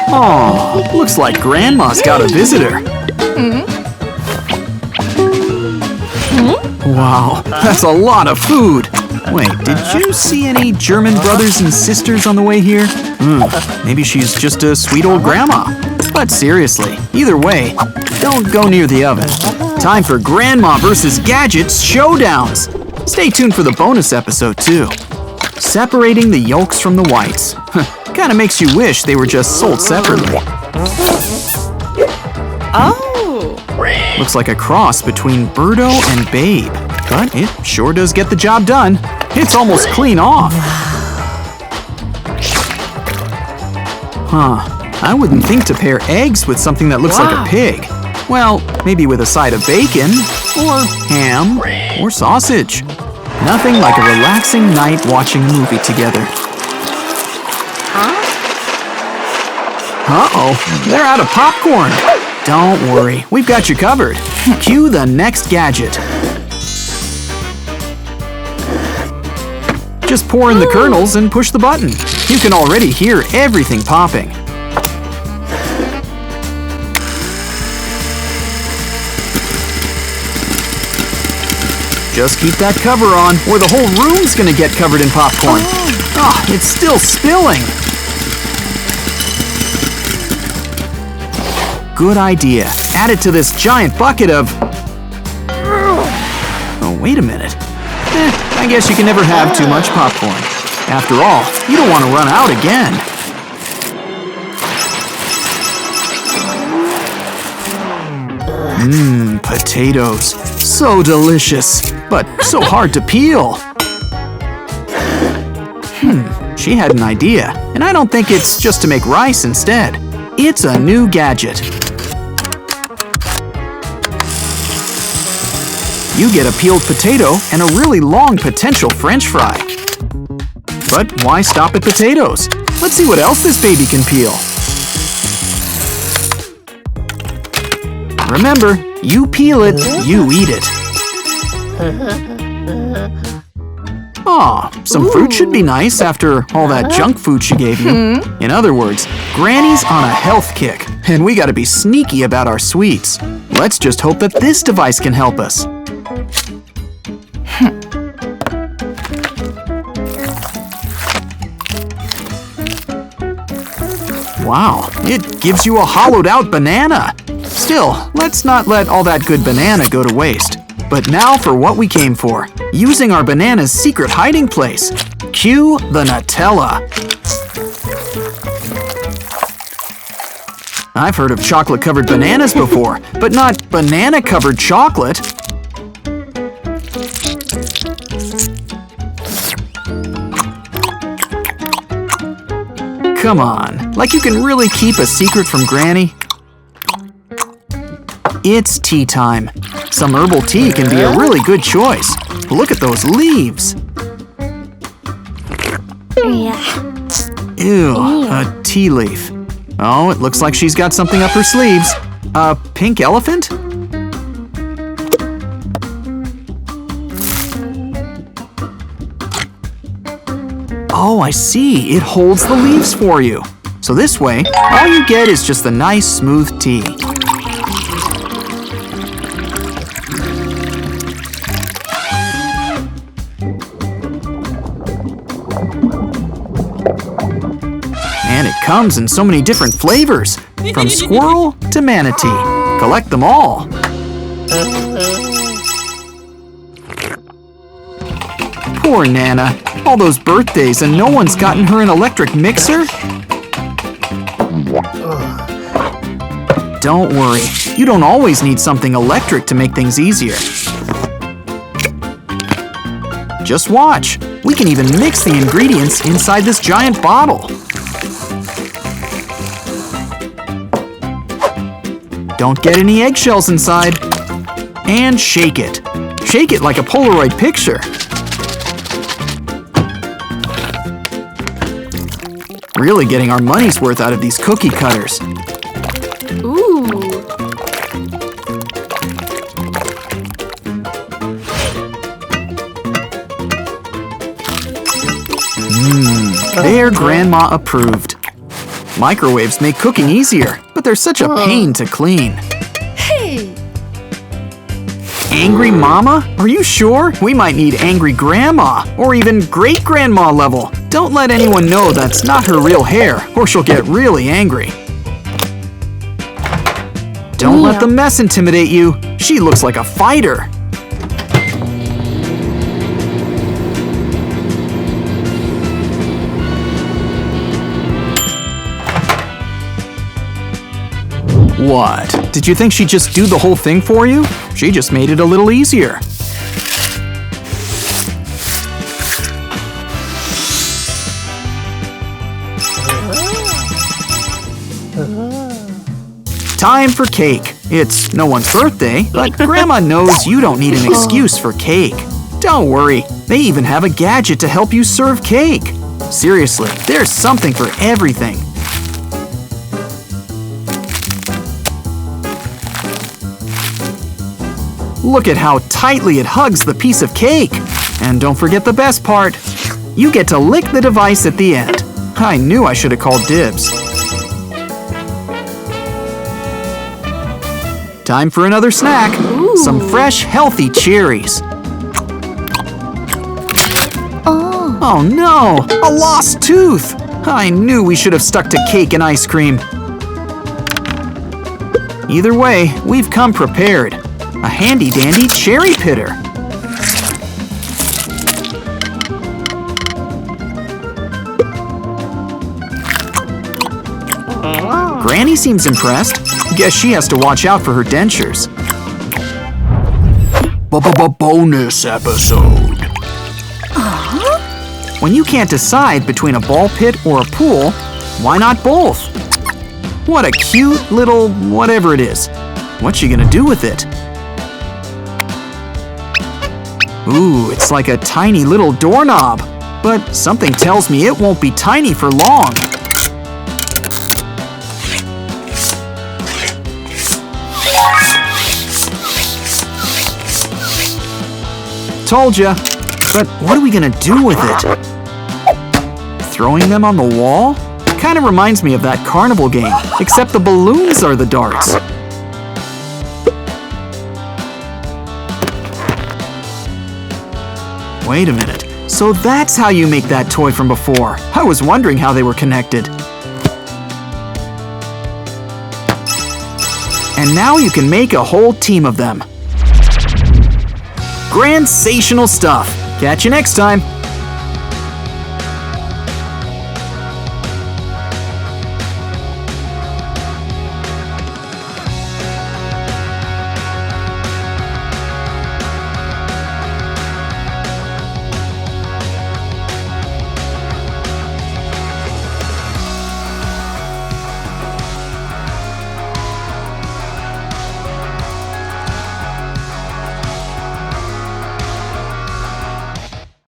Oh, looks like Grandma's got a visitor. Wow, that's a lot of food. Wait, did you see any German brothers and sisters on the way here? Maybe she's just a sweet old grandma. But seriously, either way, don't go near the oven. Time for Grandma versus Gadget's showdowns. Stay tuned for the bonus episode too. Separating the yolks from the whites. Kinda makes you wish they were just sold separately. Oh! Looks like a cross between Birdo and Babe, but it sure does get the job done. It's almost clean off. I wouldn't think to pair eggs with something that looks like a pig. Well, maybe with a side of bacon, or ham, or sausage. Nothing like a relaxing night watching a movie together. Uh-oh, they're out of popcorn. Don't worry, we've got you covered. Cue the next gadget. Just pour in the kernels and push the button. You can already hear everything popping. Just keep that cover on, or the whole room's gonna get covered in popcorn. Oh, it's still spilling. Good idea. Add it to this giant bucket of... Oh, wait a minute. I guess you can never have too much popcorn. After all, you don't want to run out again. Potatoes. So delicious, but so hard to peel. She had an idea, and I don't think it's just to make rice instead. It's a new gadget. You get a peeled potato and a really long potential French fry. But why stop at potatoes? Let's see what else this baby can peel. Remember, you peel it, you eat it. Aw, some fruit should be nice after all that junk food she gave you. In other words, Granny's on a health kick, and we gotta be sneaky about our sweets. Let's just hope that this device can help us. Wow, it gives you a hollowed out banana. Still, let's not let all that good banana go to waste. But now for what we came for, using our banana's secret hiding place. Cue the Nutella. I've heard of chocolate-covered bananas before, but not banana-covered chocolate. Come on, like you can really keep a secret from Granny? It's tea time. Some herbal tea can be a really good choice. Look at those leaves. Ew, a tea leaf. Oh, it looks like she's got something up her sleeves. A pink elephant? Oh, I see. It holds the leaves for you. So this way, all you get is just the nice, smooth tea. And it comes in so many different flavors, from squirrel to manatee. Collect them all. Poor Nana. All those birthdays and no one's gotten her an electric mixer? Don't worry. You don't always need something electric to make things easier. Just watch. We can even mix the ingredients inside this giant bottle. Don't get any eggshells inside. And shake it. Shake it like a Polaroid picture. Really getting our money's worth out of these cookie cutters. Ooh. There, Grandma approved. Microwaves make cooking easier, but they're such a pain to clean. Hey! Angry Mama? Are you sure? We might need Angry Grandma, or even Great-Grandma level. Don't let anyone know that's not her real hair, or she'll get really angry. Don't let the mess intimidate you. She looks like a fighter. What? Did you think she'd just do the whole thing for you? She just made it a little easier. Time for cake. It's no one's birthday, but Grandma knows you don't need an excuse for cake. Don't worry, they even have a gadget to help you serve cake. Seriously, there's something for everything. Look at how tightly it hugs the piece of cake. And don't forget the best part. You get to lick the device at the end. I knew I should have called dibs. Time for another snack. Some fresh, healthy cherries. Oh no, a lost tooth. I knew we should have stuck to cake and ice cream. Either way, we've come prepared. A handy-dandy cherry pitter. Granny seems impressed. Guess she has to watch out for her dentures. Bonus episode. When you can't decide between a ball pit or a pool, why not both? What a cute little whatever it is. What's she gonna do with it? Ooh, it's like a tiny little doorknob. But something tells me it won't be tiny for long. Told ya. But what are we gonna do with it? Throwing them on the wall? Kinda reminds me of that carnival game, except the balloons are the darts. Wait a minute. So that's how you make that toy from before. I was wondering how they were connected. And now you can make a whole team of them. Grand-sational stuff. Catch you next time.